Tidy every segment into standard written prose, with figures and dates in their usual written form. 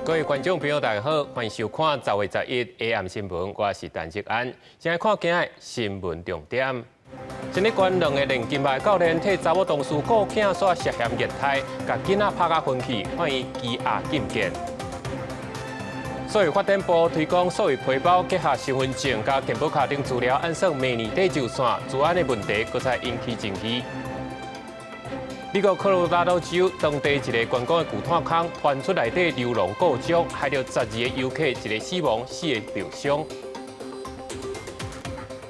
各位观众朋友，大家好，欢迎收看10月11日 AM 新闻，我是陈志安。先来看今日新闻重点。新竹县2个练金牌教练替查某同事顾囝所涉嫌虐待，甲囡仔拍甲昏去，判伊羁押禁见。所谓发展部推广所谓皮包结合身份证甲健保卡等资料，按算明年底就算，治安的问题搁再引起争议。美国科罗拉多州当地一个观光的古炭坑，传出内底流浪过种，害到12个游客一个死亡，4个受伤。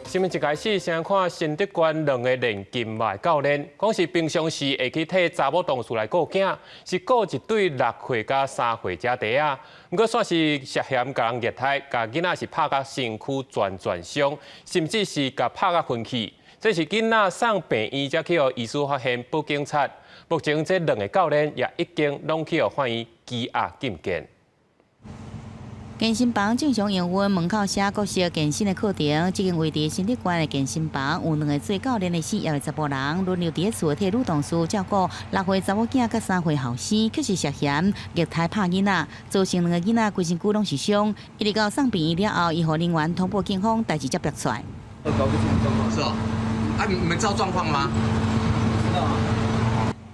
新闻一开始，先看新竹县2个练金牌教练，讲是平常时会去替查某同事来顾囝，是顾一对6岁甲3岁姐弟啊。不过算是涉嫌甲人虐待，甲囡仔是拍甲身躯全伤，甚至是甲拍甲昏去。这是囡仔送病院才去，医师发现报警察。目前这2个教练也已经拢去判伊羁押禁见。健身房正常营运，门口写各式健身的课程。这间位伫新竹县的健身房，有2个做教练的4业的查甫人，轮流伫厝替女同事照顾6岁查某囝甲3岁后生，却是涉嫌虐待拍囡仔，造成2个囡仔规身躯拢是伤。一直到送病院了后，医护人员通报警方，代志才爆出来。是哦，啊，你们知道状况吗？知道啊。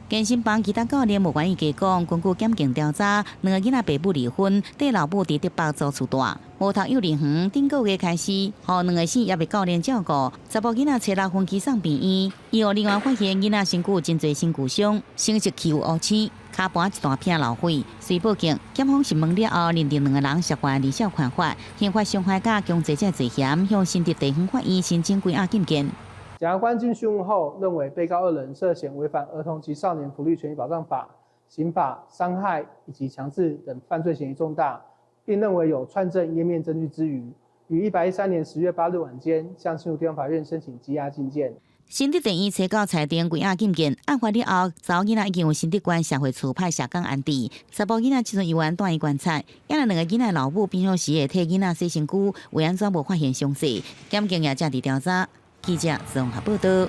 健身房其他教练无愿意加讲，根据检警调查，2个囡仔爸母离婚，跟老母伫台北租厝住，无读幼儿园，顶个月开始，予2个4业的教练照顾。查甫囡仔找6分期送病院，医护人员发现囡仔身躯有真侪身躯伤，生殖器有乌青，骹盘一大片流血。随报警，检方询问了后，认定2个人涉犯20小犯法，刑罚伤害甲强制罪罪嫌，向新竹地方法院申请羁押禁见。检察官经讯问后，认为被告2人涉嫌违反《儿童及少年福利权益保障法》、刑法、伤害以及强制等犯罪嫌疑重大，并认为有串证湮灭证据之余，于113年10月8日晚间向新竹地方法院申请羁押禁见。新竹地院催告裁定羁押禁见。案发了后，查某囡仔已经有新竹县社会处派社工安置，查甫囡仔即阵由院带伊观察，因为2个囡仔老母平常时会替囡仔洗身躯，为安怎无发现伤势？检警也正伫调查。记者综合报道。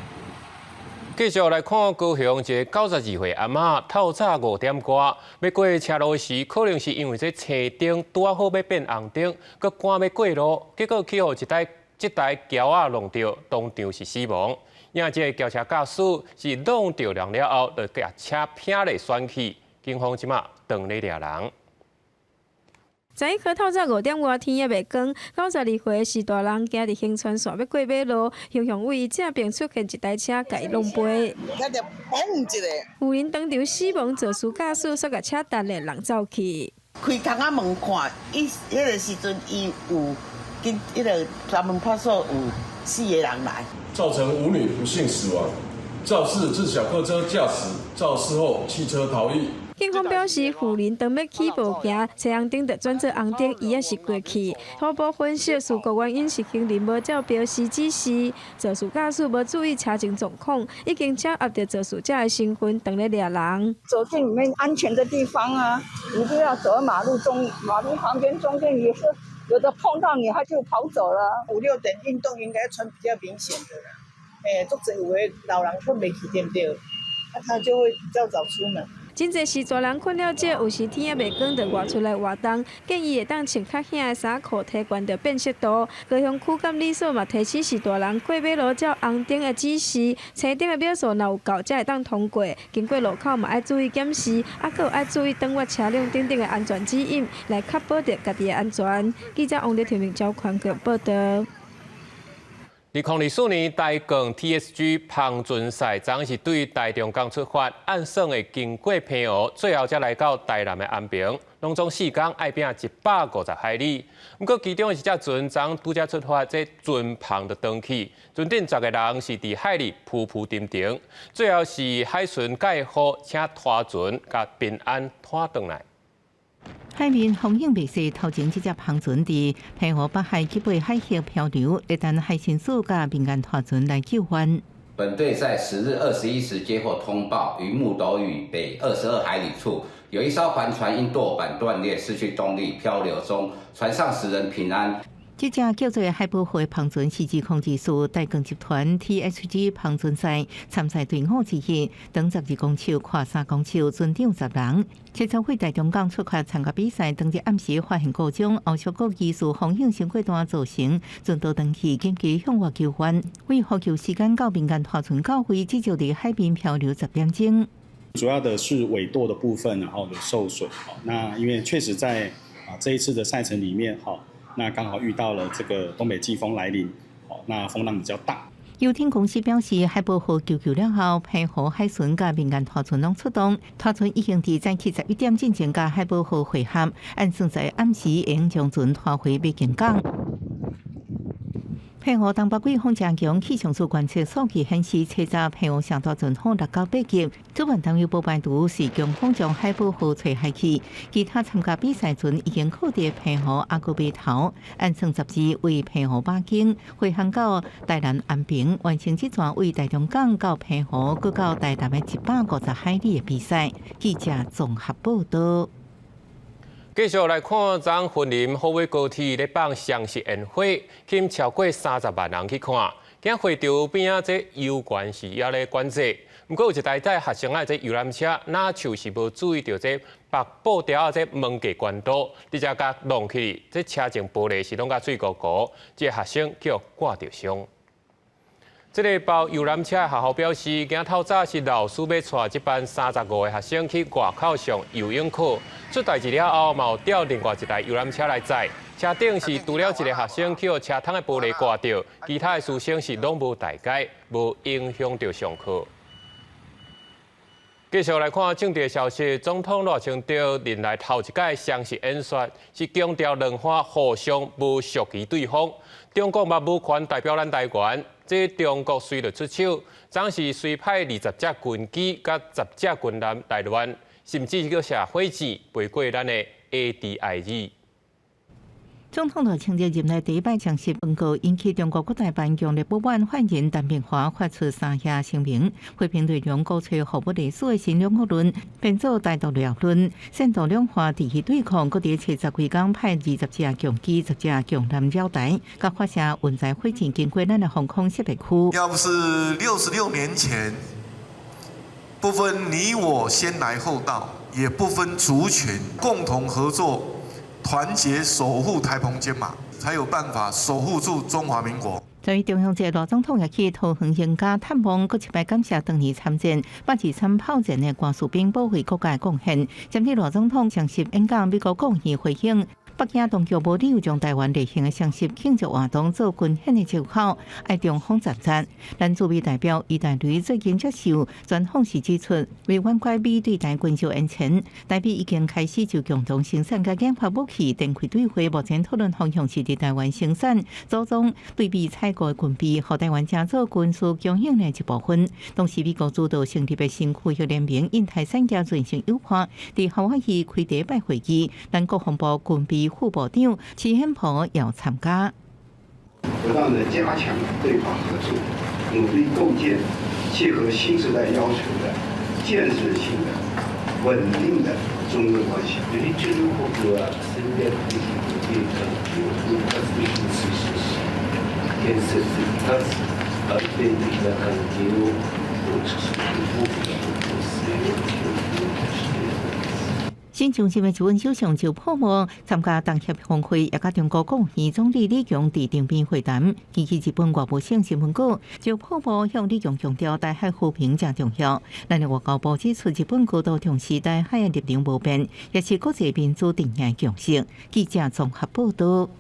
继续来看高雄一个92岁阿嬷，透早5点多要过车路时，可能是因为这青灯拄好要变红灯，佮赶要过路，结果去互这台轿仔弄到，当场是死亡。因为这个轿车驾驶是弄到人了后，就把车拼咧栓去，警方即马当咧抓人。在一颗透早5点外，天也未光，92岁的徐大人行伫行川线要过马路，雄雄位正边出现一台车，甲伊弄飞。咱就砰一下，有人当场死亡，肇事驾驶煞甲车弹咧人走去。开窗仔门看，迄个时阵伊有跟迄个专门派出所有4个人来，造成5女不幸死亡。肇事自小客车驾驶，肇事后汽车逃逸。警方表示，妇人当要起步行，车红灯就转做红灯，伊也是过去。初步分析，事故原因是行人无照标示指示，肇事驾驶无注意车前状况，已经掌握到肇事者的身份，当咧抓人。走进里面安全的地方啊，你不要走到马路旁边中间，也是有的碰到你，他就跑走了。5、6点运动应该穿比较明显的啦。做者有的老人困袂去，对不对？他就会比较早出门。真侪是大人困了这，有时天也未光，就外出来活动，建议会当穿较轻的衫裤，提悬着辨识度。高雄区监理所嘛提醒是大人过马路照红灯的指示，青灯的秒数若有够，才会当通过。经过路口嘛爱注意检视，还有爱注意掌握车辆等等的安全指引，来确保着家己的安全。记者王丽婷、明昭宽国报道。2024年台港 TSG 碰船赛昨是对台中港出发，按算会经过澎湖，最后才来到台南的安平，拢总4天爱拼150海里。不过其中是只船昨拄才出发，这船碰就登去，船顶10个人是伫海里浮浮沉沉，最后是海巡介护请拖船甲平安拖转来。海面风险密切，头前这只航船伫澎湖北海去北海峡漂流，一旦海巡署甲民间拖船来救援。本队在10日21时接获通报，于木斗屿北22海里处有一艘帆船因舵板断裂失去动力漂流中，船上10人平安。这只叫做海保护防船实质控制术大光集团 THG 防船赛参赛队伍之一，长12公尺、宽3公尺，船长10人。汽车会在中港出发参加比赛，当日暗时发现故障，后续各技术风险升过大造成，船到登记紧急向外救援。为获救时间到民间拖船到位，至少在海边漂流10点钟。主要的是尾舵的部分，然后有受损。那因为确实在这一次的赛程里面，那刚好遇到了这个东北季风来临，那风浪比较大。游艇公司表示，海保护救救了后，配合海巡甲民间拖船拢出动，拖船已经伫早起11点进行甲海保护会合，按算在暗时会用将船拖回美景港。配合东北季风加强，气象署观测数据显示，车早配合上大阵风6到8级。主办单位不排除是强风将海保护吹下去。其他参加比赛船已经靠地配合阿哥码头，按算12为配合马经，回航到台南安平，完成这段为台中港到配合，搁到台南的150海里的比赛。记者综合报道。继续来看，昨婚林虎尾高铁咧放双十宴会，吸引超过30万人去看。今会场边啊，这游园是也咧管制。不过有一台学生啊，这游览车哪像是无注意到这白布条啊，这门架关刀，直接甲弄起，这车前玻璃是拢甲水糊糊，这学生叫挂着伤。这个包游览车学校表示，今透早是老师要带这班35个学生去外口上游泳课。出代志了后，嘛有调另外一台游览车来载。车顶是除了一个学生去互车窗的玻璃刮到，其他的师生是拢无大碍，无影响到上课。继续来看政治消息，总统赖清德迎来头一届双十演说，是强调两方互相无属于对方。中国嘛无权代表咱台湾，这中国随了出手，总是随派20架军机甲10架军舰来乱，甚至搁下火箭飞过咱的 ADIZ。总统赖清德任内第一摆正式报告，引起中国国台办强烈不满，发言陈炳华发出3项声明，批评内容鼓吹互不隶属的新两国论，变做台独聊论，煽动两岸持续对抗，搁伫70几天派20架强机、10架强舰绕台，甲发射运载火箭经过咱的防空识别区。要不是66年前，不分你我先来后到，也不分族群，共同合作。团结守护台澎金马，才有办法守护住中华民国。在中央节，赖总统也去桃园迎家探望，搁一摆感谢当年参战、823炮战的官士兵保卫国家的贡献。甚至赖总统详细演讲美国国议回应。北京当局无理由将台湾例行的双十庆祝活动做军献的借口，爱中方赞赞。咱驻美代表余大雷最近接受专访时指出，为挽回美对台军事恩情，台美已经开始就共同生产甲研发武器展开对话。目前讨论方向是伫台湾生产、组装、对美采购的军备，和台湾加做军事供应的一部分。同时，美国主导成立的新区域联盟印太三加进行优化，伫夏威夷开第一摆会议，咱国防部军备副部长齐显普要参加。不断的加强对华合作，努力构建切合新时代要求的建设性的、稳定的中日关系。新中心的一位首相就泡沫参加东协峰会，也甲中国国务院总理李强伫定边会谈。根据日本外务省新闻稿，就泡沫向李强强调台海和平正重要。咱的外交部指出，日本高度重视台海的立场无变，也是国际民主定的共识。记者综合报道。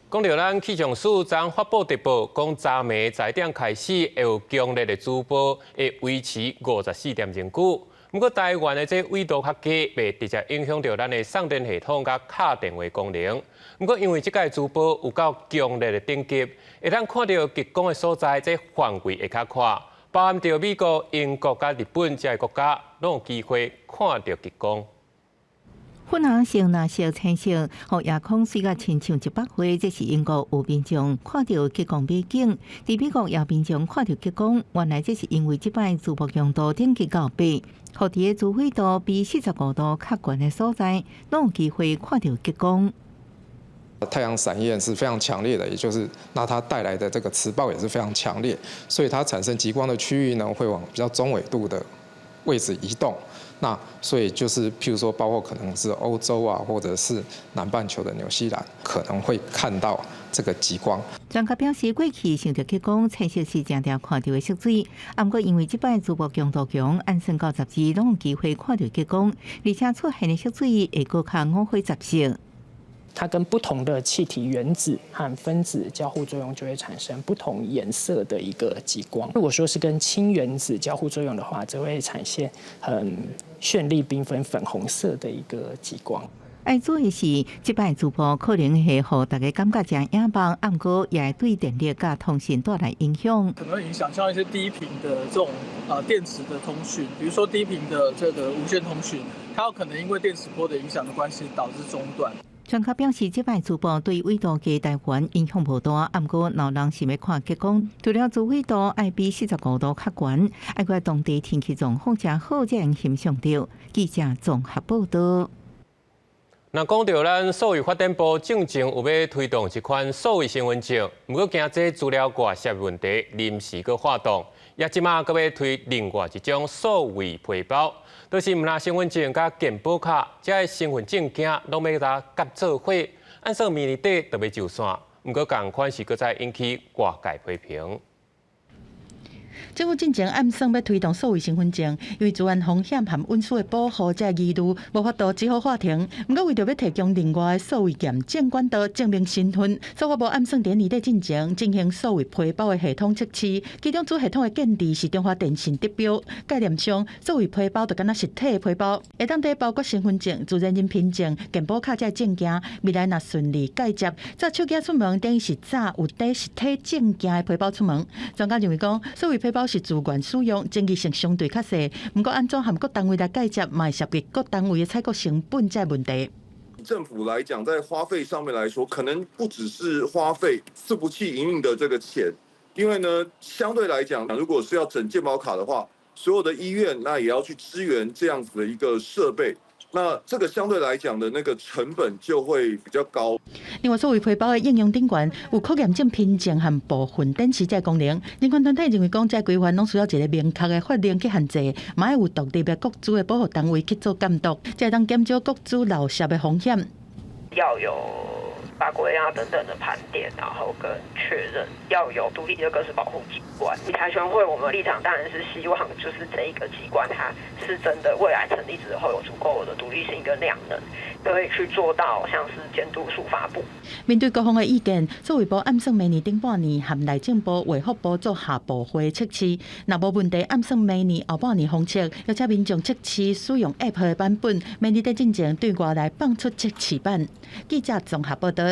讲到咱气象署昨发布特报，讲昨暝10点开始会有强烈的主波，会维持54点钟久。不过，台湾的这纬度较低，袂直接影响到咱的送电系统甲敲电话功能。不过，因为这个主波有够强烈的等级，会当看到极光的所在，这范围会较宽，包含到美国、英国甲日本这些国家，拢有机会看到极光。粉红色、蓝色、青色，和夜空水甲亲像100岁，这是英国有民众看到极光美景。伫美国有民众看到极光，原来这是因为这摆主波强度等级较低，互伫个主纬度比45度较悬的所在，拢有机会看到极光。太阳闪焰是非常强烈的，也就是那它带来的这个磁暴也是非常强烈，所以它产生极光的区域呢会往比较中纬度的位置移动。那所以就是譬如说，包括可能是欧洲啊，或者是南半球的纽西兰，可能会看到这个极光。专家表示，过去想着去讲彩色是常常看到的色水，不过因为这摆主播强度强，按算92日拢有机会看到极光，而且出现的色水会搁较五灰杂色。它跟不同的气体原子和分子交互作用，就会产生不同颜色的一个极光。如果说是跟氢原子交互作用的话，则会产现很绚丽缤纷粉红色的一个极光。爱做的是，这摆主播可能会让大家感觉真眼盲，不过也会对电力甲通讯带来影响。可能会影响像一些低频的这种电池的通讯，比如说低频的这个无线通讯，它有可能因为电磁波的影响的关系导致中断。专家表示，这摆主播对纬度嘅台湾影响无大，不过老人是要看极光，除了自纬度爱比45度较悬，爱怪当地天气状况真好，才能欣赏到。记者综合报道。那讲到咱数位发展部正有要推动一款数位身份证，不过惊这资料外泄问题，临时搁发动，也即马搁要推另外一种数位皮包。就是毋若身份证甲健保卡，这身份证件拢要甲夹做伙，按说明年底就要就线，毋过同款是搁再引起外界批评。政府进前暗算要推动数位身份证，因为治安风险和隐私的保护这疑虑无法度只好法庭。不过为着要提供另外的数位验证管道证明身份，司法部暗算在年底进前进行数位皮包的系统测试，其中主系统的建立是中华电信得标。概念上，数位皮包就敢若实体的皮包，会当底包括身份证、自然人凭证、健保卡这证件。未来若顺利介接，早手机出门等于是早有底实体证件的皮包出门。专家认为讲，数位皮包是自愿使用，争议性相对较细。不过安怎和各单位来介接，嘛会涉及各单位的采购成本这问题。政府来讲，在花费上面来说，可能不只是花费伺服器营运的这个钱，因为呢，相对来讲，如果是要整健保卡的话，所有的医院那也要去支援这样子的一个设备。那这个相对来讲的那个成本就会比较高。另外，数位皮包的应用顶悬有可验证凭证和部分电池这功能。人权团体认为讲，这规范拢需要一个明确的法令去限制，嘛要有独立的国资的保护单位去做监督，才当减少国资漏泄的风险。要有法规啊等等的盘点，然后跟确认，要有独立的个资保护机关。以财权会，我们立场当然是希望，就是这一个机关它是真的未来成立之后有足够的独立性跟量能，可以去做到像是监督数发部。面对各方的意见，数位部暗算明年顶半年和内政部、卫福部做下部会测试，若无问题，暗算明年后半年封测，邀请民众测试使用 App 的版本，明年底进前对外来放出测试版。记者综合报道。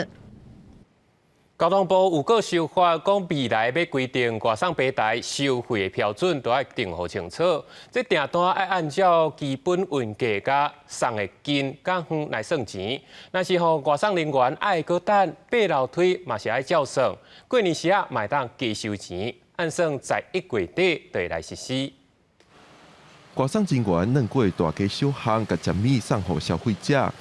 交通部有个修法，讲未来要规定外送平台收费的标准都要定好清楚。这订单要按照基本运价甲送的近甲远来算钱。若是互外送人员爱搁等爬楼梯，嘛是爱照算。过年时啊，嘛会当加收钱，按算在1月底就会来实施。外送人员能过大家小项，甲食米送予消费者。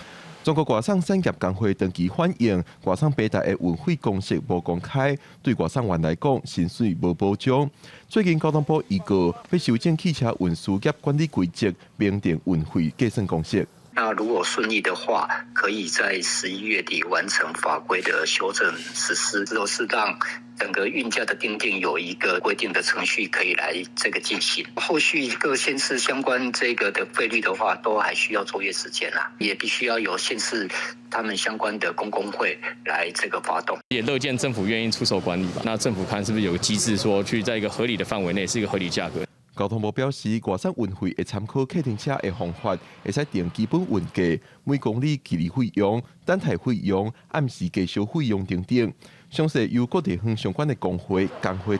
中国外送产业工会长期反映，外送平台的运费公式无公开，对外送员来讲，薪水无保障。最近交通部预告要修正汽车运输业管理规则，明定运费计算公式。那如果顺利的话，可以在11月底完成法规的修正实施，之后是让整个运价的订定有一个规定的程序可以来这个进行。后续各县市相关这个的费率的话，都还需要作业时间啦，也必须要有县市他们相关的公共会来这个发动。也乐见政府愿意出手管理吧。那政府看是不是有机制说去在一个合理的范围内是一个合理价格。交通部表示，外送运费会参考客停车的方法，会使定基本运价、每公里距离费用、等待费用、按时计收费用等等。详细由各地方相关的工会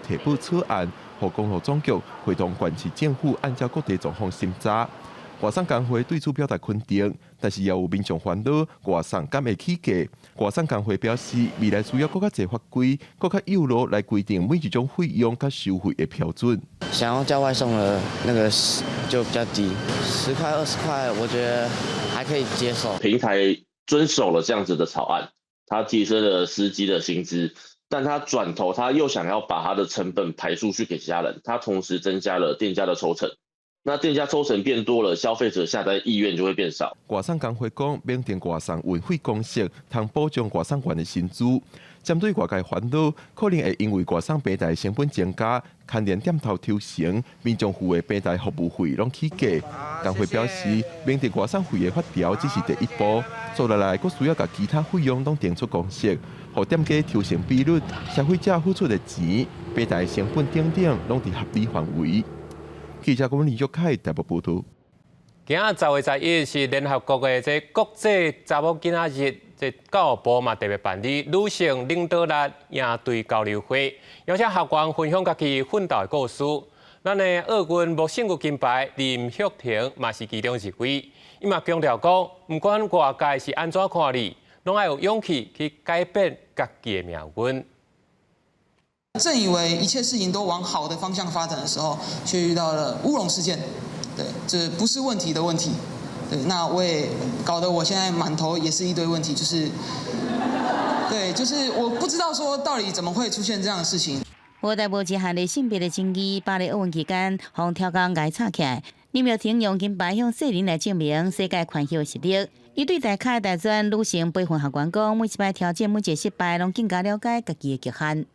提报草案，和公路总局会同县市政府按照各地状况审查。外送工会对此表达肯定，但是也有民众烦恼外送敢会起价。外送工会表示，未来需要更加侪法规、更加有路来规定每一种费用甲收费的标准。想要叫外送的那个就比较低，10块20块，我觉得还可以接受。平台遵守了这样子的草案，他提升了司机的薪资，但他转头他又想要把他的成本排出去给其他人，他同时增加了店家的抽成。那店家抽成变多了，消费者下单意愿就会变少。外送工会讲，缅甸外送运费公式，通保障外送员的薪资。针对外界烦恼，可能会因为外送平台成本增加，牵连店头抽成，民众付的平台服务费拢起价。工会表示，缅甸外送费的发条只是第一步，接下来佫需要把其他费用拢定出公式，互店家抽成比率、消费者付出的钱、平台成本等等，拢伫合理范围。记者郭李玉凯台北报道。今仔10月11日是联合国的国际查某囡仔日，教育部嘛特别办理女性领导力应对交流会，邀请学员分享家己奋斗的故事。咱的奥运木胜区金牌林旭婷嘛是其中一位，伊嘛强调讲，不管外界是安怎看你，拢要有勇气去改变家己的命运。正以为一切事情都往好的方向发展的时候，却遇到了乌龙事件。对，这不是问题的问题。对，那我也搞得我现在满头也是一堆问题，就是我不知道说到底怎么会出现这样的事情。无代无一项的性别的争议，巴黎奥运期间，互跳港挨插起来。林妙婷用金牌向世人来证明世界拳击的实力。伊对大咖大专女性培训学员讲，每一摆挑战，每一个失败，拢更加了解家己的极限。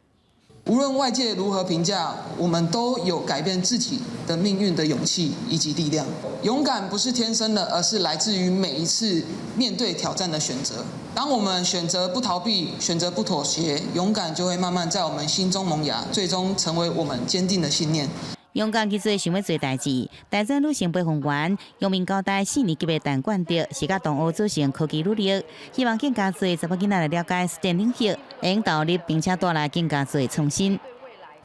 无论外界如何评价，我们都有改变自己的命运的勇气以及力量。勇敢不是天生的，而是来自于每一次面对挑战的选择。当我们选择不逃避，选择不妥协，勇敢就会慢慢在我们心中萌芽，最终成为我们坚定的信念。勇敢去做想要做代志。大专女性培训员阳明高大4年级的陈冠德是甲同学组成科技努力，希望更加多查某囡仔来了解 STEM 领域，会用导入并且带来更加多创新。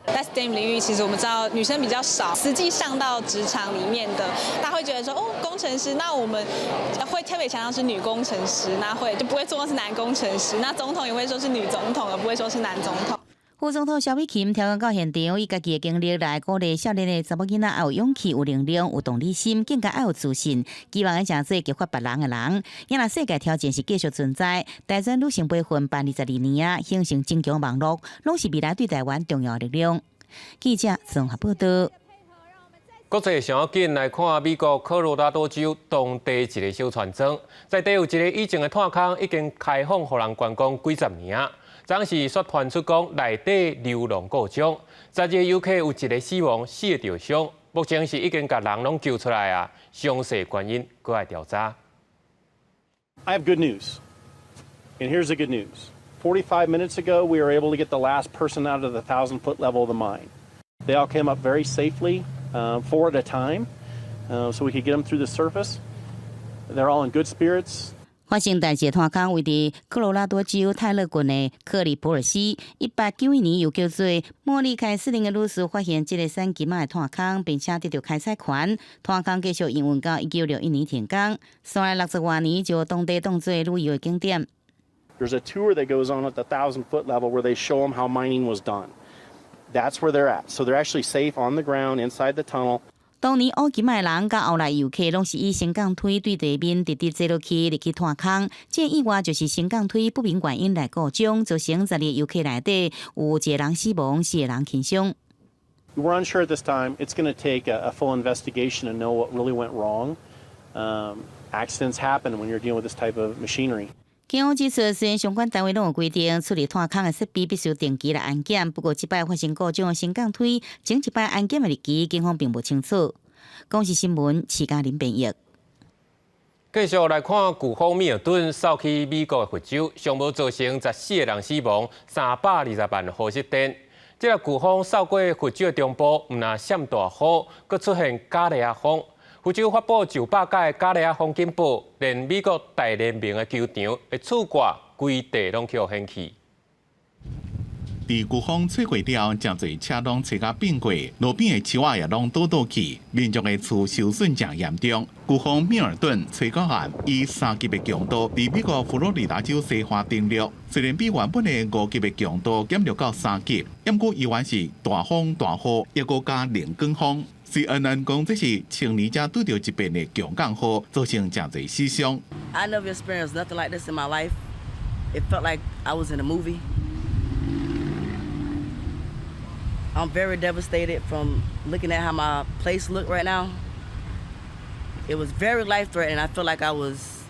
在 STEM 领域，其实我们知道女生比较少，实际上到职场里面的，大家会觉得说，哦，工程师，那我们会特别强调是女工程师，那就不会说是男工程师。那总统也会说是女总统，而不会说是男总统。副总统萧美琴调到现场，以家己的经历来鼓励少年的查某囡仔要有勇气、有能力、有动力心，更加要有自信，希望会成做激发别人的人。因为世界挑战是继续存在，大专女性培训办22年啊，形成增强网络，拢是未来对台湾重要力量。记者综合报道。国际上紧来看美国科罗拉多州当地一个小村庄，在地有一个以前的炭坑，已经开放予人观光几十年。当时却传出讲内底流浪过种，10个游客有一个死亡，4个受伤。目前是已经把人拢救出来啊，详细原因搁来调查。I have good news, and here's the good news. 45 minutes ago, we were able to get the last person out of the 1,000-foot level of the mine. They all came up very safely, 4 at a time, so we could get them through the surface. They're all in good spirits. 发生代志的炭坑位伫科罗拉多州泰勒郡的克里普尔斯。1891年，又叫做莫里凯斯林的女士发现这个产金仔的炭坑，并且得到开采权。炭坑继续营运到1961年停工。3个60多年就当地当作旅游的景点。There's a tour that goes on at the 1,000-foot level where they show them how mining was done. That's where they're at. So they're actually safe on the ground inside the tunnel. 当年乌金仔人甲后来游客拢是以升降梯对地面直直坐落去入去炭坑，这意外就是升降梯不明原因来故障，造成10个游客内底有1个人死亡，4个人轻伤。We're unsure at this time. It's going to take a full investigation to know what really went wrong. Accidents happen when you're dealing with this type of machinery. 警方指出，虽然相关单位拢有规定，处理炭坑的设备必须定期来安检，不过这摆发生故障的升降梯，前一摆安检的日期，警方并不清楚。公视新闻，徐嘉玲编译。继续来看，飴风米尔顿扫去美国的佛州，上无造成14个人死亡，320万荷饰店。这个飴风扫过佛州的中部，唔但闪大雨，佮出现假雷亚风。佛州发布900架的假雷亚风警报，连美国大联盟的球场的厝挂规地拢去掀起。伫飴风吹过了，真侪车拢吹甲变过，路边的树仔也拢倒去，民众的厝受损真严重。飴风米尔顿吹到暗，以3级的强度伫美国佛罗里达州西方登陆，虽然比原本的5级的强度减弱到3级，不过依然是大风大雨，抑搁加连卷风。CNN 讲这是青年者拄到一遍的强降雨，造成真侪死伤。I never experienced nothing like this in my life. It felt like I was in a movie. I'm very devastated from looking at how my place looked right now. It was very life-threatening. I feel like I was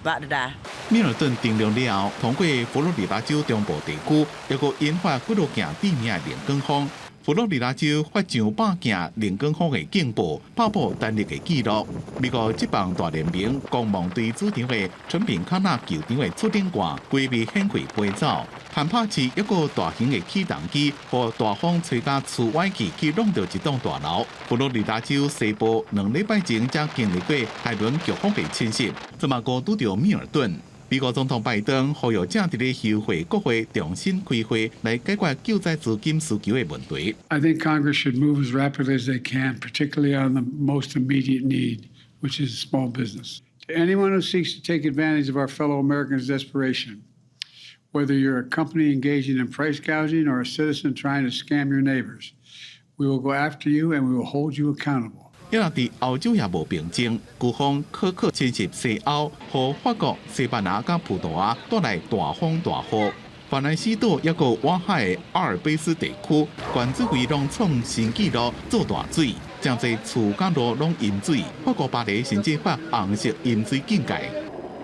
about to die. 米尔顿定量了，通过佛罗里达州中部地区，又个引发几路件地面的连根风。佛罗里达州发上百件连根风的警报，爆破单日的记录。美国职棒大联盟光芒队主场的纯平卡纳球场的出顶冠规避显开飞走，汉帕市一个大型的起重机，和大风吹甲厝歪去去弄到一栋大楼。佛罗里达州西部2礼拜前才经历过海伦飓风的侵袭，这么个拄到米尔顿。美国总统拜登呼吁正伫咧休会国会重新开会，来解决救灾资金需求的问题。I think Congress should move as rapidly as they can, particularly on the most immediate need, which is small business. To anyone who seeks to take advantage of our fellow Americans' desperation, whether you're a company engaging in price gouging or a citizen trying to scam your neighbors, we will go after you and we will hold you accountable. 也伫欧洲也无平静，飓风可可侵袭西欧，和法国、西班牙甲葡萄牙带来大风大雨。法兰西岛也个湾海的阿尔卑斯地区，管子围拢创新纪录做大水，真侪厝甲路拢淹水。法国巴黎甚至发红色淹水警戒。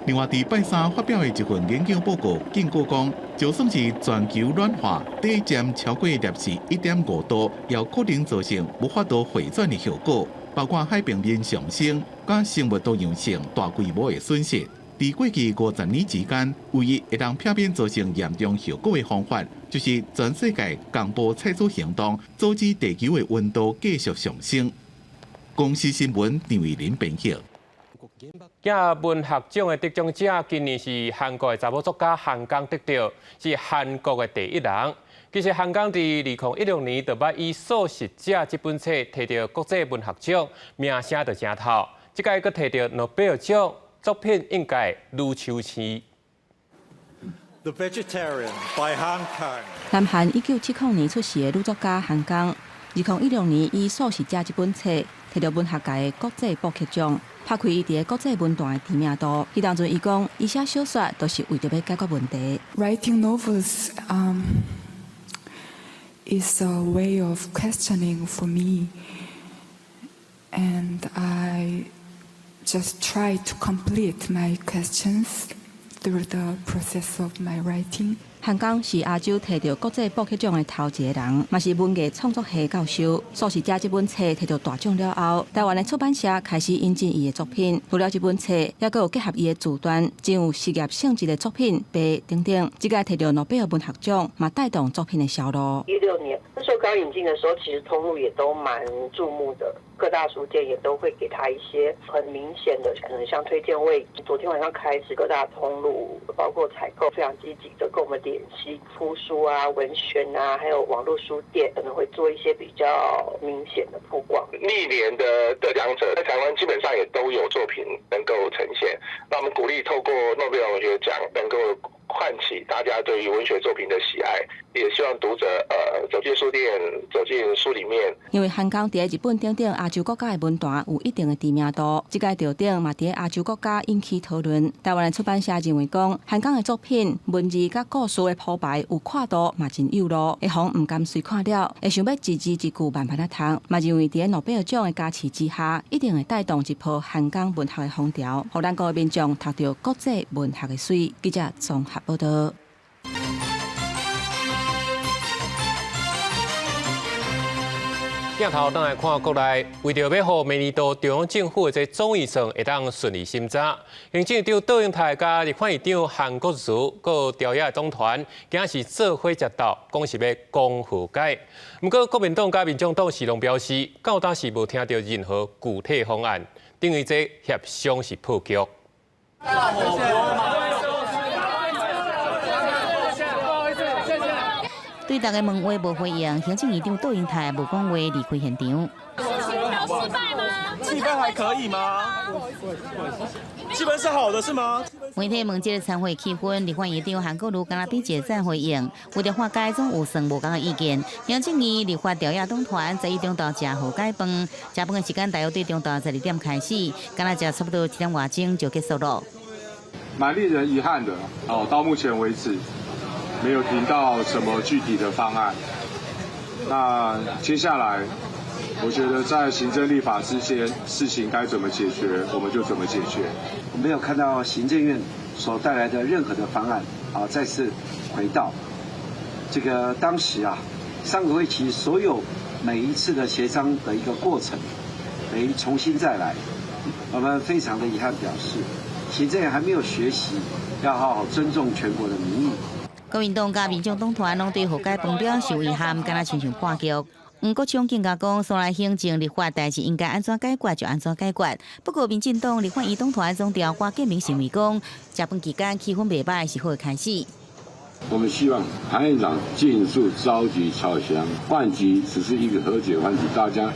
另外，伫拜三发表的一份研究报告警告讲，就算是全球暖化底占超过摄氏1.5度，也可能造成无法度回转的效果。包括海平面上升、甲生物多样性大规模的损失。伫过去50年之间，唯一会当避免造成严重效果的方法，就是全世界公布采取行动，阻止地球的温度继续上升。公司新闻张伟林编辑。亚文学奖的得奖者今年是韩国的查某作家韩江得到，是韩国的第一人。其实韩江伫2016年就捌以《素食者》这本册摕到国际文学奖，名声就真透。这届佫摕到诺贝尔奖，作品应该愈秋青。The Vegetarian by Han Kang。南韩1970年出世的女作家韩江，2016年以《素食者》这本册摕到文学界的国际布克奖，拍开伊伫国际文坛的知名度。迄当阵伊讲，伊写小说都是为着要解决问题。Writing novels, is a way of questioning for me, and I just try to complete my questions through the process of my writing. 韩江是亚洲摕到国际布克奖的头一个人，嘛是文艺创作系教授。《素食者》这本册摕到大奖了后，台湾的出版社开始引进伊的作品。除了这本册，也佫有结合伊的自传，真有实验性质的作品，被等等。这届摕到诺贝尔文学奖，嘛带动作品的销路。16年那时候刚引进的时候，其实通路也都蛮注目的，各大书店也都会给他一些很明显的，可能像推荐位。昨天晚上开始，各大通路包括采购非常积极的跟我们联系，出书啊、文宣啊，还有网络书店可能会做一些比较明显的曝光。历年的得奖者在台湾基本上也都有作品能够呈现，那我们鼓励透过诺贝尔文学奖能够唤起大家对于文学作品的喜爱，也希望读者走进书店，走进书里面。因为韩江伫日本等等亚洲国家的文坛有一定的知名度，这届得奖嘛伫亚洲国家引起讨论。台湾的出版社认为讲，韩江的作品文字甲故事的铺排有跨度嘛真有路，会方唔甘随看了，会想要一字一句慢慢啊读，嘛认为伫诺贝尔奖的加持之下，一定会带动一波韩江文学的风潮，互咱国民众读到国际文学的水。记者综合报道。镜头咱来看国内，为着要让明年度中央政府的这总预算会当顺利审查，行政长杜永泰甲立法院长韩国瑜，佮朝野党团，今仔是做伙接到，讲是要讲和解。不过国民党甲民众党时拢表示，到当时无听到任何具体方案，等于这协商是破局。对大家问话无回应，行政院长杜永泰无讲话离开现场。失败吗？气氛还可以吗？气氛是好的是吗？媒体问这个参会气氛，立法院长韩国瑜敢若比解散回应，为着化解总有算无共的意见。行政院立法朝野党团在中昼食和解饭，食饭的时间大约对中昼12点开始，敢若食差不多7点外钟就结束了。蛮令人遗憾的哦。到目前为止，没有听到什么具体的方案。那接下来，我觉得在行政立法之间，事情该怎么解决，我们就怎么解决。我没有看到行政院所带来的任何的方案，再次回到这个当时上个会期所有每一次的协商的一个过程，等于重新再来。我们非常的遗憾表示，行政院还没有学习，要好好尊重全国的民意。国民党甲民众党团拢对和解分表受遗憾，敢若亲像破局。黄国昌更加讲，所来行政立法代志应该安怎解决就安怎解决。不过，民进党立法院党团总调郭建明认为讲，食饭期间气氛袂歹是好的开始。我们希望韩院长尽速召集朝详，换局只是一个和解换局，大家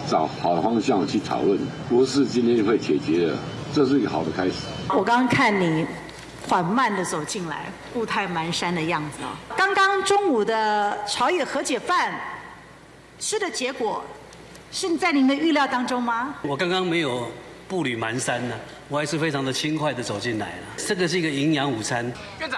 找好的方向去讨论，不是今天会解决的，这是一个好的开始。我刚刚看你缓慢的走进来，步态蹒跚的样子刚刚中午的朝野和解饭吃的结果，是在您的预料当中吗？我刚刚没有步履蹒跚呢，我还是非常的轻快的走进来了。这个是一个营养午餐。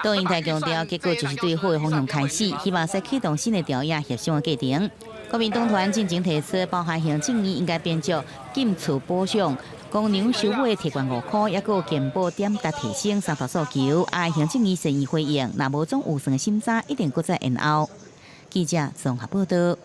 党英台强调，结果就是对好的方向开始，希望再启动新的调研协商的过程。国民党团进前提出，包含行政院应该编辑禁厝补偿、公牛收费提悬5块，也有健保点达提升3大诉求。行政院审议回应，若无总有算的审查，一定搁再延后。记者综合报道。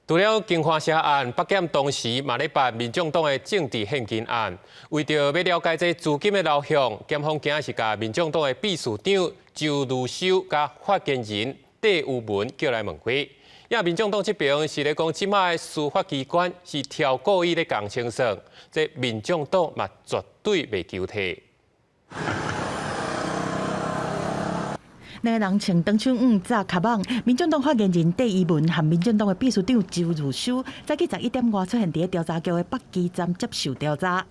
除了金华社案，北检当时嘛咧办民众党的政治献金案，为着要了解这资金的流向，检方今仔是甲民众党的秘书长周如修甲发言人戴有文叫来问话。民众党这边是咧讲，即摆的司法机关是挑故意咧讲清算，这民众党嘛绝对袂求替。两个人穿长袖衣、扎卡网，民众党发言人戴依文和民众党的秘书长周如修，早起11点外出现伫调查局的北基站接受调查。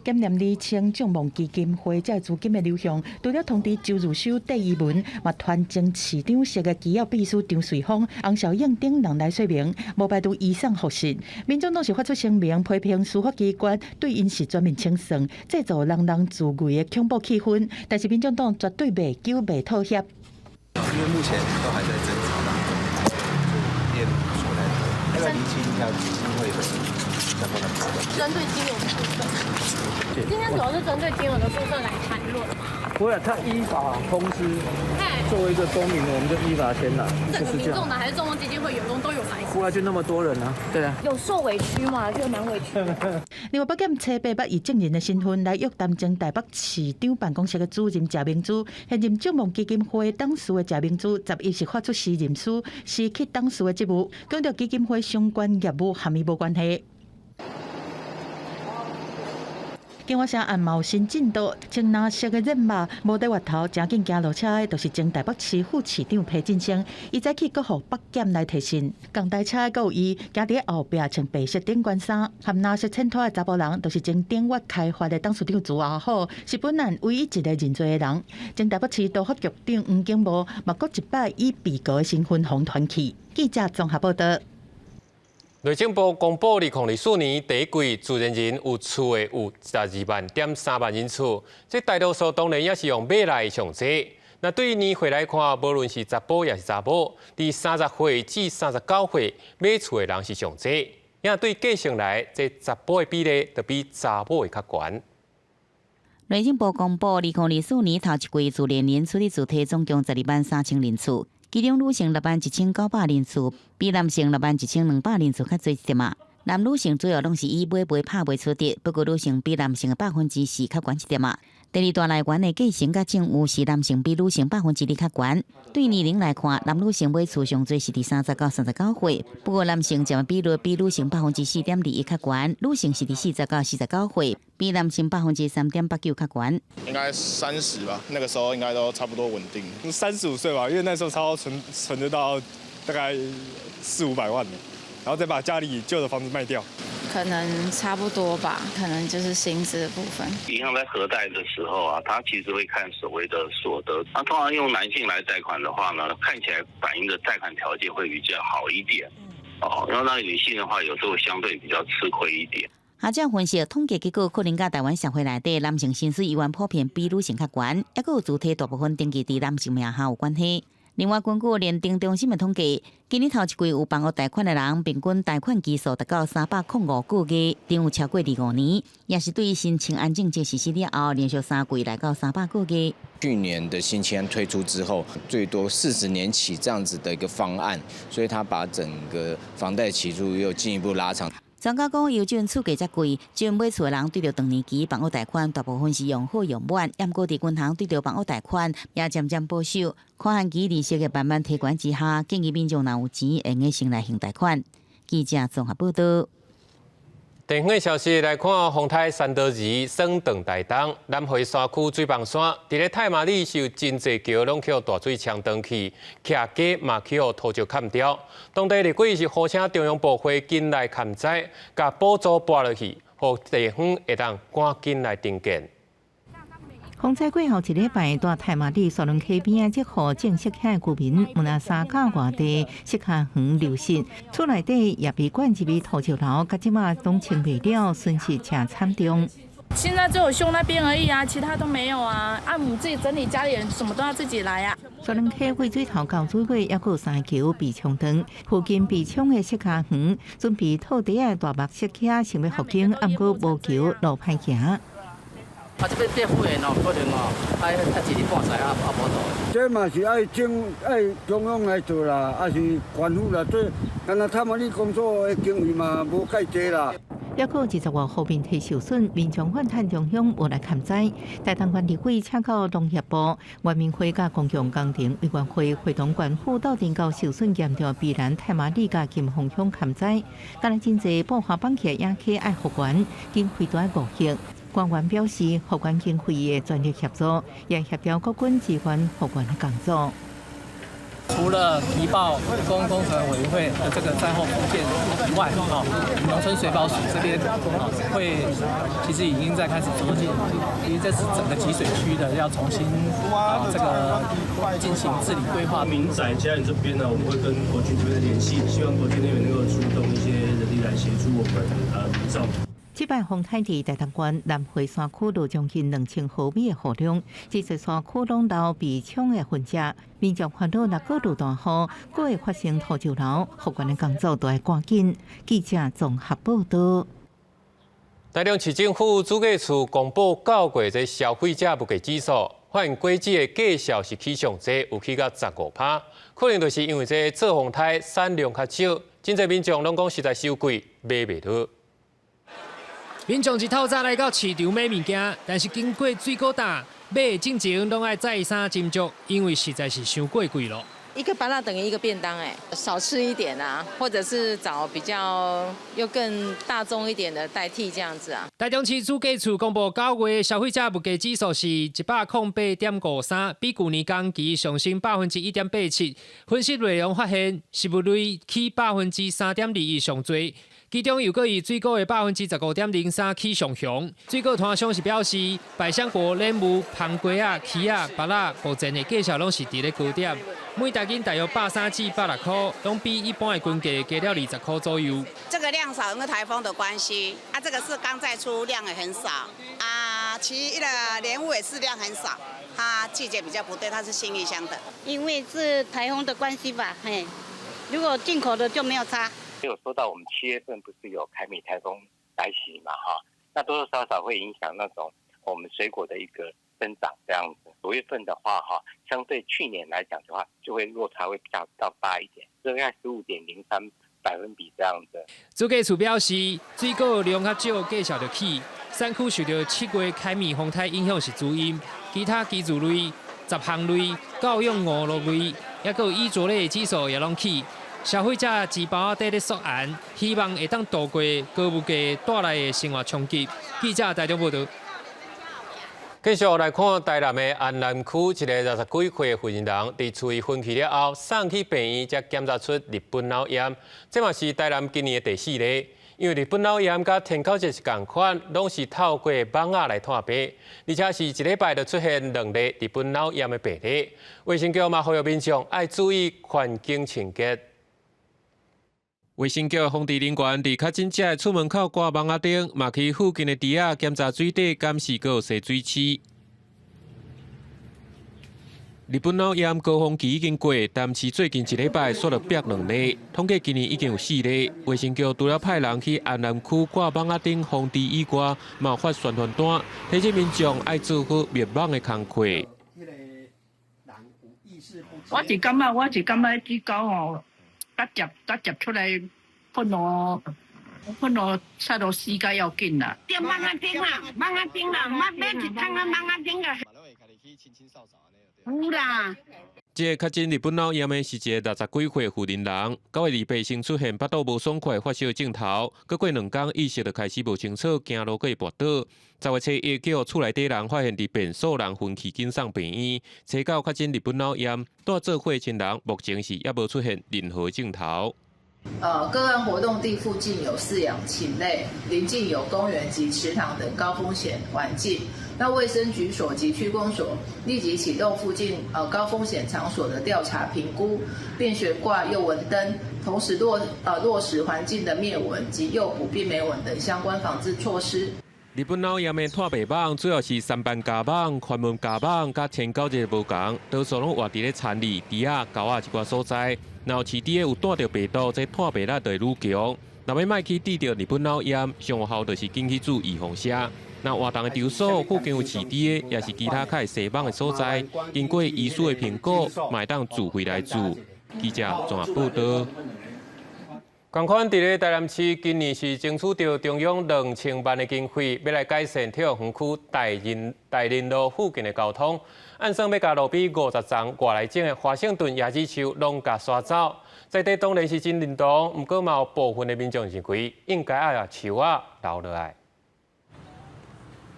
检验厘清账目基金会这资金的流向，除了通知周如修、戴依文，嘛团前市长室的机要秘书张瑞芳、洪小英等人来说明，无排除移送复审。民众党是发出声明批评司法机关对因是全面清算，制造人人自危的恐怖气氛。但是民众党绝对袂久袂妥协。因为目前都还在侦查当中，也出来的，要厘清一下基金会的相关的部分。针对金融部分，今天主要是针对金融的部分来谈论。不会，他依法通知，作为一个公民，我们就依法先来。整个民众的还是众多基金会员工都有来。出来就那么多人啊，对啊。有受委屈吗？这个蛮委屈的。另外，北检车八捌以证人的身份来约谈前台北市长办公室的主任谢明珠，现任账目基金会董事的谢明珠，11是发出辞任书，辞去董事的职务，强调基金会相关业务和伊无关系。金华社案嘛有新进度，青蓝色的任马无在外头，正紧行路车的，就是前台北市副市长裴进生，伊早起阁互北检来提讯，共台车阁有伊行伫后壁穿白色顶冠衫，和蓝色衬托的查甫人，就是前顶越开发的董事长朱阿虎，是本案唯一一个认罪的人。前台北市督法局长黄景无嘛阁一摆以被告的身份红团去。记者综合报道。内政部公布2024年第一季自然人有厝的有12.3万人次，这大多数当然也是用买来上济。那对于年岁来看，无论是查甫也是查某，伫30岁至39岁买厝的人是上济。也对继承来，这查甫的比例就比查某的较悬。内政部公布2024年头一季自然人处理主体总共12万3000人次。其中女性6万1900人次，比男性6万1200人次较侪一点嘛。男女性主要拢是以买卖拍卖出的，不过女性比男性的4%较悬一点嘛。第二大来源的继承甲政务是男性比女性2%较悬。对年龄来看，男女性买厝上最是伫30到39岁，不过男性占比率比女性4.21%较悬，女性是伫40到49岁，比男性3.89%较悬。应该30吧，那个时候应该都差不多稳定。35岁吧，因为那时候差不多存得到大概400-500万了，然后再把家里旧的房子卖掉。可能差不多吧，可能就是薪资的部分。银行在核贷的时候啊，它其实会看所谓的所得。那通常用男性来贷款的话呢，看起来反映的贷款条件会比较好一点。因为那女性的话，有时候相对比较吃亏一点。学者分析统计结果，可能甲台湾社会内底男性薪水意愿普遍比女性较悬，也佫有主体大部分登记伫男性名下有关系。另外，根据联定中心的统计，今年头一季有办学贷款的人，平均贷款期数达到305个月，顶有超过25年，也是对新青安政策实施了后，连续3季来到300个月。去年的新青安推出之后，最多40年起这样子的一个方案，所以他把整个房贷期数又进一步拉长。专家讲，邮政厝价遮贵，只有买厝的人对着长年期办学贷款，大部分是用好用满，也毋过伫银行对着办学贷款也渐渐保守。款项期利息嘅慢慢提悬之下，建议民众若有钱，会用先来行贷款。记者综合报道。地方的消息来看，丰台三德二升长大东南回山区水泵山，伫咧太麻里受真侪桥拢去大水冲断去，徛街嘛去互土石砍掉。当地立鬼是呼请中央部会紧来勘灾，甲补助拨落去，互地方会当赶紧来重建。风灾过后一礼拜，在太麻里沙仑溪边即户正式起的居民，有那3甲外地石脚园流失，厝内底也被灌入土石流，甲即马拢清未了，损失真惨重。现在只有修那边而已啊，其他都没有啊。我们自己整理家里人，什么都要自己来啊。沙仑溪汇水头到水尾，还有3桥被冲断，附近被冲的石脚园，准备土地的大木石桥想要复兴，还过无桥路歹行。这边变复原哦，可能哦，爱一日半载无到。这嘛是爱中央来做啦，还是官府来做？干那他们的工作的经费嘛无介济啦。还有20外户面体受损，民众反弹中央无来勘灾。大东县立委请到农业部、原民会甲公共工程委员会会同官府斗阵到受损严重宜兰太麻里甲金峰乡勘灾。但係真濟爆發崩起野溪愛復原，經費都愛5億。官員表示，復原經費嘅專業協助，也協調各軍支援復原嘅工作。除了提報公共工程委員會的這個災後復建以外，農村水保署這邊會其實已經在開始着進，因為這是整個集水區的要重新這個進行治理規劃。民宅家園這邊呢，我們會跟國軍這邊聯繫，希望國軍那邊能夠出動一些人力來協助我們民眾。這擺風台地大東縣南回山區路將近2000毫米嘅雨量，這些山區攏有被沖嘅痕跡，民眾看到若過度大雨，佫會發生土石流，復原嘅工作都要趕緊。記者綜合報道。台中市政府主計處公布9月嘅消費者物價指數，發現季節嘅價數是起上濟，有起到15%，可能就是因為這做風台產量較少，真濟民眾攏講實在收貴，買袂到。民眾一透早來到市場買物件，但是經過水果檔買進前，攏愛再三斟酌，因為實在是傷過貴咯。一個芭樂等於一個便當，少吃一點啊，或者是找比較又更大眾一點的代替，這樣子啊。台中市主計處公布9月消費者物價指數是108.53，比去年同期上升1.87%。分析內容發現，食物類起3.2%以上濟。其中又以水果的15.03%起上雄，水果攤商是表示，百香果、蓮霧、香瓜啊、柿啊、芭樂、果前的價錢攏是伫咧高點，每大斤大約83至86塊，攏比一般的均價加了20塊左右。這個量少，因為颱風的關係，這個是剛再出，量也很少，其餘的蓮霧也是量很少，它季節比較不對，它是新義鄉的。因為是颱風的關係吧，嘿，如果進口的就沒有差。有說到我們7月份不是有凱美颱風來襲嘛，哈，那多多少少會影響那種我們水果的一個增長這樣子。9月份的話，哈，相對去年來講的話，就會落差會比較大一點，大概15.03%這樣子。主計處表示，水果量較少，價錢就起。山區受到7月凱美風台影響是主因，其他基礎類、雜項類、教養娛樂類，也有衣着類指數也攏起。消費者自包底咧縮限，希望會當度過高物價帶來的生活衝擊。記者台中報道。繼續來看台南的安南區，一個20幾歲的婦人，佇厝伊分去了後，送去病院，才檢查出日本腦炎。這嘛是台南今年的第4例，因為日本腦炎甲天口節是同款，攏是透過網仔來探病，而且是一禮拜就出現2例日本腦炎的病例。衛生局嘛呼籲民眾愛注意環境清潔。卫生局防治人员伫较真正出门口挂网仔顶、马溪附近的池仔检查水底监视个洗水池。日本脑炎高峰期已经过，但是最近一礼拜刷了100多例，统计今年已经有4例。卫生局除了派人去安南区挂网仔顶防治以外，嘛发宣传单，提醒民众爱做好灭网的工作。我是感觉只狗哦，甲接出来喷咯杀到死甲要紧啦。点网仔顶啦，买一桶啊网仔顶啊。有啦。这个确诊日本脑炎的是一个60几岁妇人人，9月28先出现腹肚无爽快、发烧症头，过2天意识就开始无清楚，走路可以跋倒。10月初1叫厝内底人发现伫便所人分去紧送病院，查到确诊日本脑炎，带做伙亲人目前是也无出现任何症头。个案活动地附近有饲养禽类，邻近有公园及池塘等高风险环境。那卫生局所及区公所立即启动附近高风险场所的调查评估，并悬挂诱蚊灯，同时落实环境的灭蚊及诱捕病媒蚊等相关防治措施。日本脑炎的拖白网主要是3班加网、环门加网、甲前9日无同，多数拢活伫咧田里、池仔、沟仔一寡所在。然后饲猪的有带着病毒，这拖白力就会愈强。若要卖去治疗日本脑炎，上有效就是紧去做预防针。那活动的场所附近有饲猪的，也是其他较会洗网的所在，经过医师的评估，买当住回来住。记者综合报道。同款，伫咧台南市，今年是争取到中央2000万的经费，要来改善体育园区大林路附近的交通。按算要甲路边50丛外来种的华盛顿椰子树拢甲刷走，在地当然是真认同，不过嘛有部分的民众认为应该要树啊留落来。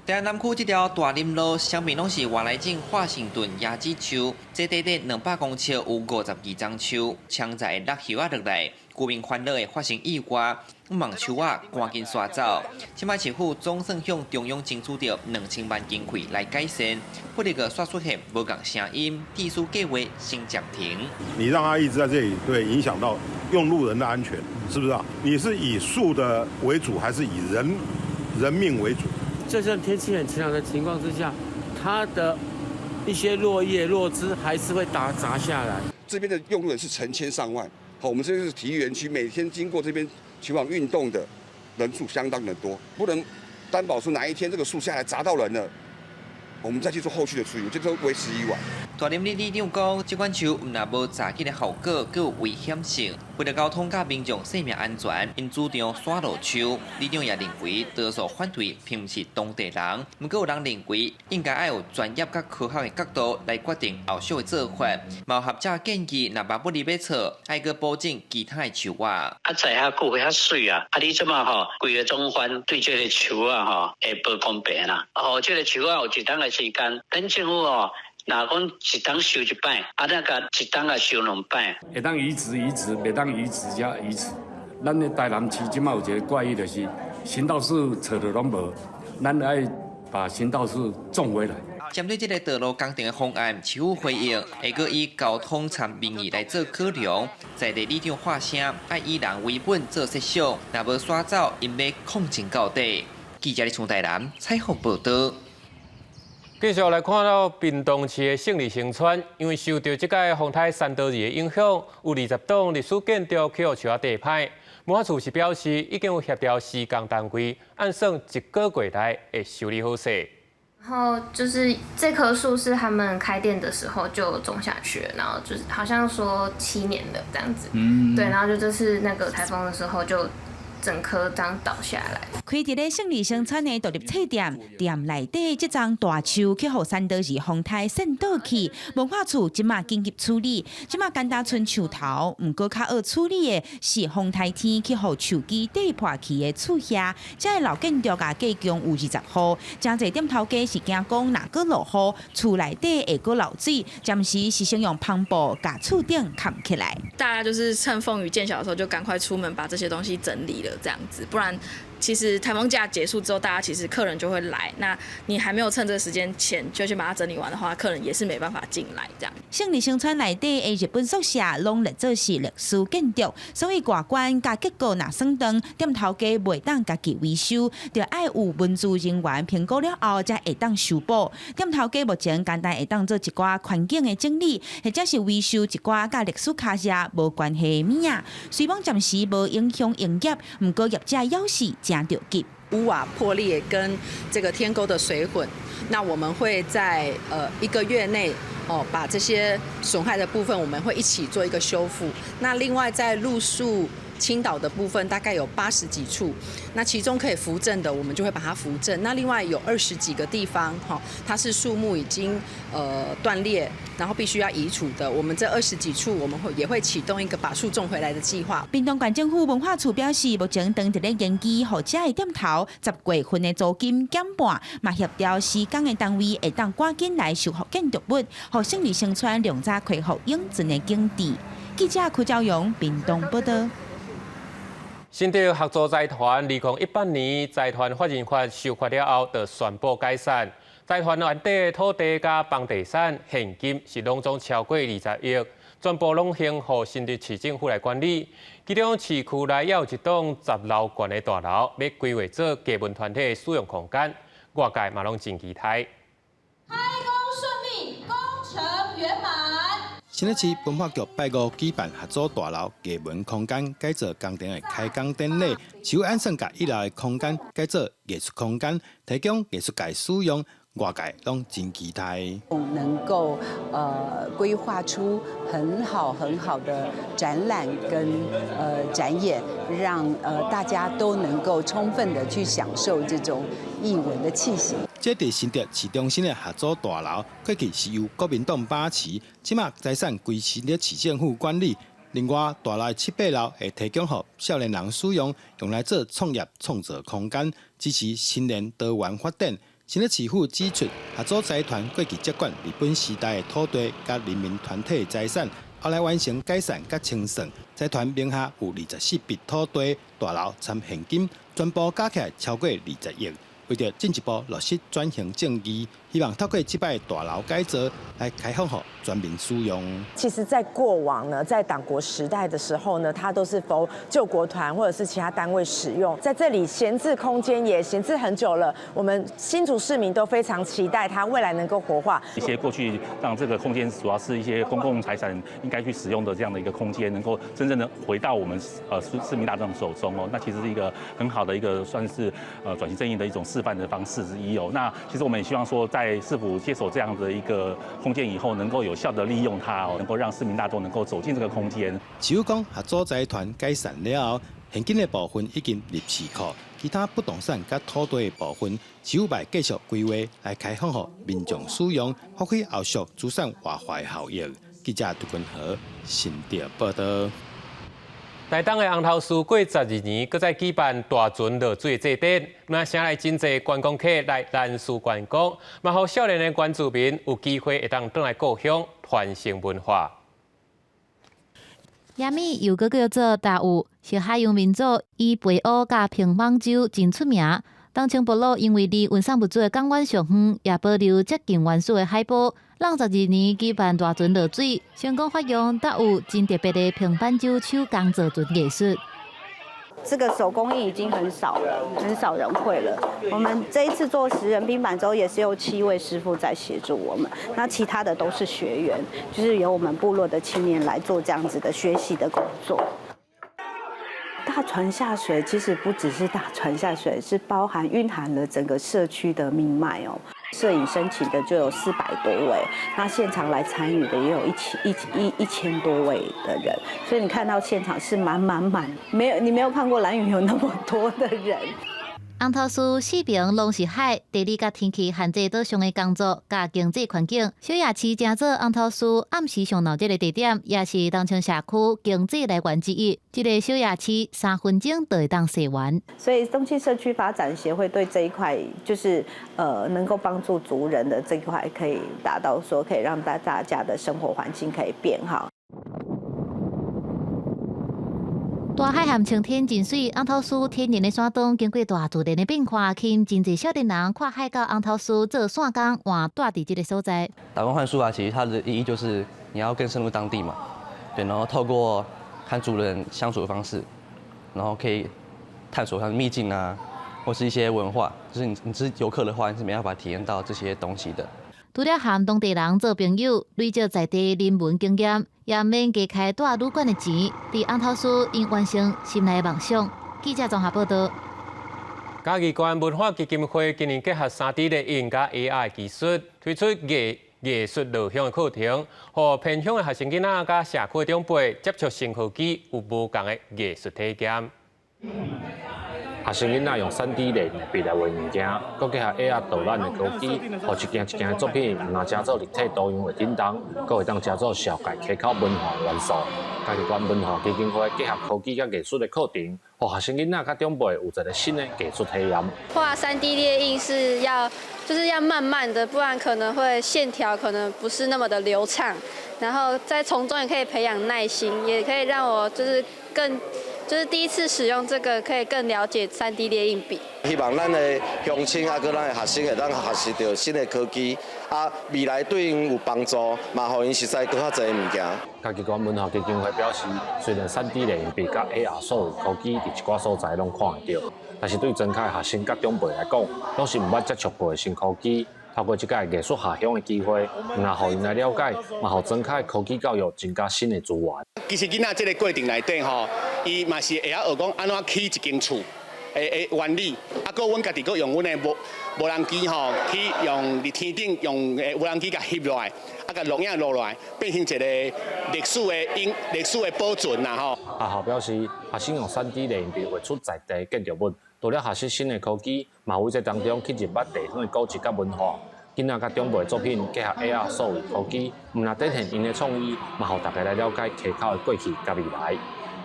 台南区这条大林路上面拢是外来种华盛顿椰子树，这地底200公尺有52丛树，抢在落叶啊落来，居民烦恼会发生意外，望树啊赶紧刷走。即摆市府总算向中央争取到2000万经费来改善，不过个刷出现无共声音，地书计划先暂停。你让它一直在这里，对，影响到用路人的安全，是不是啊？你是以树的为主，还是以人命为主？就像天气很晴朗的情况之下，它的一些落叶落枝还是会砸下来。这边的用路人是成千上万，好，我们这个是体育园区，每天经过这边前往运动的人数相当的多，不能担保说哪一天这个树下来砸到人了，我们再去做后续的处理，这都为时已晚。大林里长讲，这款树唔但无炸起的效果，更有危险性。为了交通甲民众生命安全，因主张刷路树。里长也认为，多数反对并不是当地人，不过有人认为应该要有专业甲科学的角度来决定后续的做法。毛学者建议，若万不离要错，爱个保证其他的树啊。在遐顾遐水啊，你即马吼，规个总番对这个树啊吼，会不公平啦。这个树啊有一档的时间，等政府哦。若讲一档收一摆，那个一档啊收2摆。会当移植，袂当移植才移植。咱的台南市即马有一个怪异的是，行道树找到拢无，咱爱把行道树种回来。针对这个道路工程的方案，市府回应会阁以交通参民意来做考量，在地里长发声，爱以人为本做设想，若无刷走，因要控制到底。记者李从台南采访报道。继续来看到屏东市的胜利新村，因为受到这届风台山刀日的影响，有20栋历史建筑去互树啊地歹。文化处是表示，已经有协调施工单位，按算1个月内会修理好势。然后就是这棵树是他们开店的时候就种下去了，然后就是好像说7年了这样子。对，然后就这次那个台风的时候就。整棵这样倒下来。开伫咧胜利生产的独立册店，店内底这张大树去互山道日风台渗倒去，文化处即马紧急处理，即马简单剩树头，毋过较好处理的是风台天去互树枝底破去的厝下，这老建筑甲计供有20户，真侪店头家是惊讲若个落雨，厝内底会个漏水，暂时是先用篷布甲厝顶盖起来。大家就是趁风雨渐小的时候，就赶快出门把这些东西整理了。这样子，不然其实台风假结束之后，大家其实客人就会来。那你还没有趁这个时间前就去把它整理完的话，客人也是没办法进来这样。胜利商圈内底的日本宿舍拢来做是历史建筑，所以外观甲结构若算长，店头家袂当家己维修，就要有文字人员评估了后才会当修补。店头家目前简单会当做一寡环境的整理，或者是维修一寡甲历史卡车无关系的物件。虽讲暂时无影响营业，不过业者要是真着急。屋瓦破裂跟这个天沟的水混，那我们会在1个月内把这些损害的部分，我们会一起做一个修复。那另外在路树倾倒的部分大概有80几处，那其中可以扶正的，我们就会把它扶正。那另外有20几个地方，它是树木已经断裂，然后必须要移除的，我们这20几处，我们也会启动一个把树种回来的计划。屏东县政府文化处表示，目前正伫咧研究，或者的店头10月份的租金减半，嘛协调施工的单位会当赶紧来修复建筑物，互胜利商圈量早恢复应存的景致。记者柯昭阳，屏东报道。新竹合作财团2018年财团法人法修法了后，就宣布解散。财团原地土地加房地产现金是拢总超过20亿，全部拢向予新竹市政府来管理。其中市区内也有一栋10楼高的大楼，要规划做艺文团体的使用空间，外界嘛拢真期待。开工顺利，工程圆满。新北市文化局拜五举办合作大楼艺文空间改造工程的开工典礼，就按算甲1楼的空间改造艺术空间，提供艺术界使用。外界拢真期待，能够规划出很好的展览跟展演，让大家都能够充分的去享受这种艺文的气息。这伫新竹市中心的合作大楼，过去是由国民党把持，即马财产归新竹市政府管理。另外，大楼7、8楼会提供予少年人使用，用来做创业创造空间，支持青年多元发展。新竹市府指出，合作财团过去接管日本时代的土地甲人民团体财产，后来完成改善甲清算。财团名下有24笔土地、大楼掺现金，全部加起来超过20亿。为着进一步落实转型正义，希望透过这摆大楼改造来开放予全民使用。其实，在过往呢，在党国时代的时候呢，它都是否救国团或者是其他单位使用。在这里闲置空间也闲置很久了，我们新竹市民都非常期待它未来能够活化。一些过去让这个空间主要是一些公共财产应该去使用的这样的一个空间，能够真正的回到我们市民大众手中哦。那其实是一个很好的一个算是转型正义的一种示范的方式之一哦。那其实我们也希望说，在市府接手这样的一个空间以后，能够有效的利用它哦，能够让市民大众能够走进这个空间。市府讲合作财团改善了后，现金的部分已经入市库，其他不动产甲土地的部分，市府会继续规划来开放予民众使用，发挥后续资产活化的效益。记者杜君和新竹报道。台东的红头树过12年，搁再举办大船落水祭典，那请来真侪观光客来咱市观光，嘛互少年的原住民有机会会当转来故乡传承文化。亚米又个叫做达悟，是海洋民族，以背乌甲乒乓球真出名。东清部落因为离运送物资的港湾上远，也保留接近原始的海波。让12年举办大船落水，成功发扬达悟真特别的乒乓球手工造船艺术。这个手工艺已经很少了，很少人会了。我们这一次做10人冰板舟，也是有7位师傅在协助我们，那其他的都是学员，就是由我们部落的青年来做这样子的学习的工作。大船下水其实不只是大船下水，是蕴含了整个社区的命脉哦。摄影申请的就有400多位，那现场来参与的也有1000多位的人，所以你看到现场是满，你没有看过兰屿有那么多的人。红头树四边拢是海，地理甲天气限制岛上的工作甲经济环境。小夜市正做红头树暗时上闹热的地点，也是东清社区经济来源之一。这个小夜市3分钟就会当洗完。所以东清社区发展协会对这一块，就是能够帮助族人的这一块，可以达到说可以让大家的生活环境可以变好。大海含晴天真水，红头树天然的山洞，经过大自然的变化，吸引真侪少年人跨海到红头树做线工，换住伫这个所在。打工换宿啊，其实它的意义就是你要更深入当地嘛，对，然后透过和族人相处的方式，然后可以探索它的秘境啊，或是一些文化，就是你是游客的话，你是没办法体验到这些东西的。除了和当地人做朋友，累积在地人文经验，也唔免加开住旅馆的钱，伫红头树因完成心内的梦想。记者综合报道。嘉义县文化基金会今年结合3D 列印加 AI 技术，推出艺术路向的课程，让偏乡的学生囡仔加社区长辈接触新科技有无同的艺术体验。学生囡仔用3D 列印笔来画物件，佮结合 AR 导览的科技，互一件一件的作品，唔但加做立体多元的叮当，佮会当加做小改溪口文化元素。嘉义县文化基金会结合科技甲艺术的课程，互学生囡仔甲长辈有一个新的艺术体验。画3D 列印是要慢慢的，不然可能会线条可能不是那么的流畅，然后在从中也可以培养耐心，也可以让我就是第一次使用这个，可以更了解3D 列印笔。希望咱的乡亲啊，佮咱的学生会当学习到新的科技，啊，未来对因有帮助，嘛，互因熟悉更较侪物件。嘉义县文化基金会表示，虽然3D 列印笔甲 AR 所有科技伫一寡所在拢看得到，但是对真开学生甲长辈来讲，拢是毋捌接触过的新科技。透过这个艺术下乡的机会，唔但互因来了解，嘛互真开科技教育增加新的资源。其实囡仔这个过程内底吼，伊嘛是会晓学讲安怎起一间厝的原理，啊，搁阮家己搁用阮的无人机吼，去用伫天顶用无人机甲翕落来，啊，甲录影录落来，变成一个历史的保存啦吼。学校表示，学生用3D 列印笔画出在地建筑物。除了学习新的科技，嘛有在当中去入捌地方的古迹甲文化。囡仔甲长辈作品结合 AR 所有科技，唔但展现因的创意，嘛互大家来了解溪口的过去甲未来。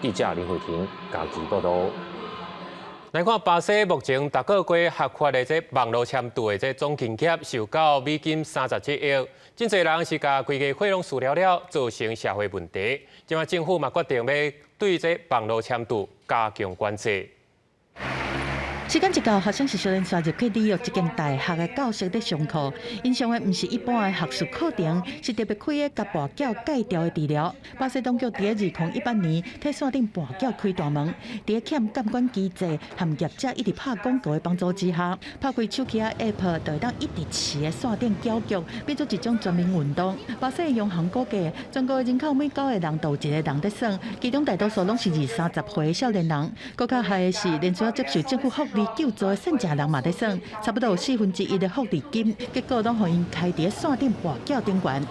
记者林慧婷嘉义报道。来看巴西目前逐个月合法的这网络签赌的这总金额受到美金37亿，真侪人是甲规个费用输了，造成社会问题。今晚政府嘛决定要对这网络签赌加强管制。时间一到，学生是少年刷入去利用一间大学的教室在上课。因上的不是一般的学术课程，是特别开的甲跋筊戒掉的治疗。巴西当局伫2018年替线顶跋筊开大门，伫欠监管机制和业者一直拍广告的帮助之下，拍开手机 App 就会当一直持的线顶搅局，变做一种全民运动。巴西的央行估计，全国人口每9个人都有1个人在耍，其中大多数拢是20、30岁的少年人。更较害的是，连续接受政府福利救助的善食人嘛在耍，差不多有1/4的福利金，结果拢互因开伫线顶跋筊顶悬。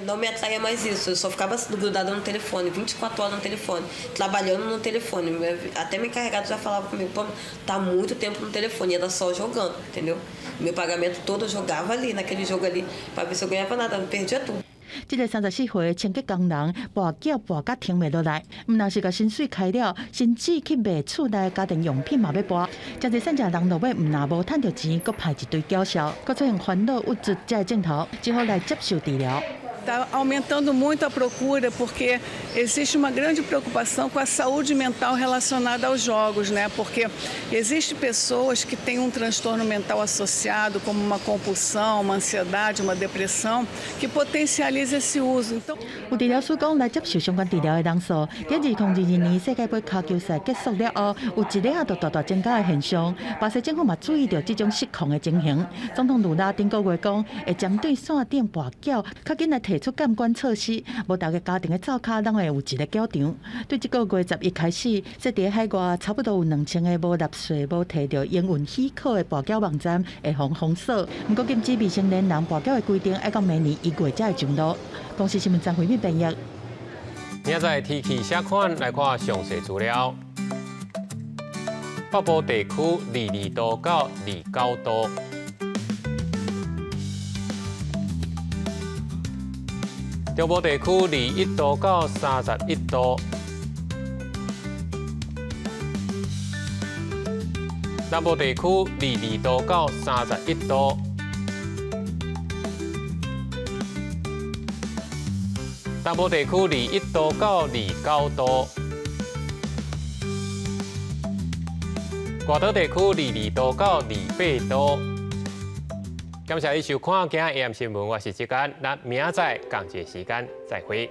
Não me atraía mais isso, eu só ficava grudada no telefone, 24 horas no telefone, trabalhando no telefone. Até meu encarregado já falava comigo, pô, tá muito tempo no telefone, era só jogando, entendeu? Meu pagamento todo eu jogava ali, naquele jogo ali, pra ver se eu ganhava nada, eu perdia tudo. 这个34岁的清洁工人跋筊跋甲停袂落来，毋但是甲薪水开了，甚至去卖厝内家庭用品嘛要跋。真侪善食人落尾，毋但无趁到钱，阁派一堆缴销，阁出现烦恼郁卒这镜头，只好来接受治疗。Está aumentando muito a procura porque existe uma grande preocupação com a saúde mental relacionada aos jogos, né? Porque existem pessoas que têm um transtorno mental associado, como uma compulsão, uma ansiedade, uma depressão, que potencializa esse uso. Então, 有治疗师讲，来接受相关治疗的人数，在2022年世界杯脚球赛结束了后，有1个就大增加的现象。巴西政府嘛注意到这种失控的情形，总统卢拉顶个月讲，会针对线顶跋筊，较紧来提出监管措施，无大家家庭的灶骹拢会有一个教场。对这个月11开始，设伫海外差不多有2000个无纳税、无摕到营运许可的跋筊网站会封锁。不过禁止未成年人跋筊的规定，要到明年1月才会上路。公司新闻张惠敏编译。明仔天气写款来看详细资料。北部地区22度到29度。中部地区21度到31度，南部地区22度到31度，东部地区21度到29度，大岛地区22度到28度。感谢你收看今日 AM 新闻，我是志刚，咱明仔载同一时间再会。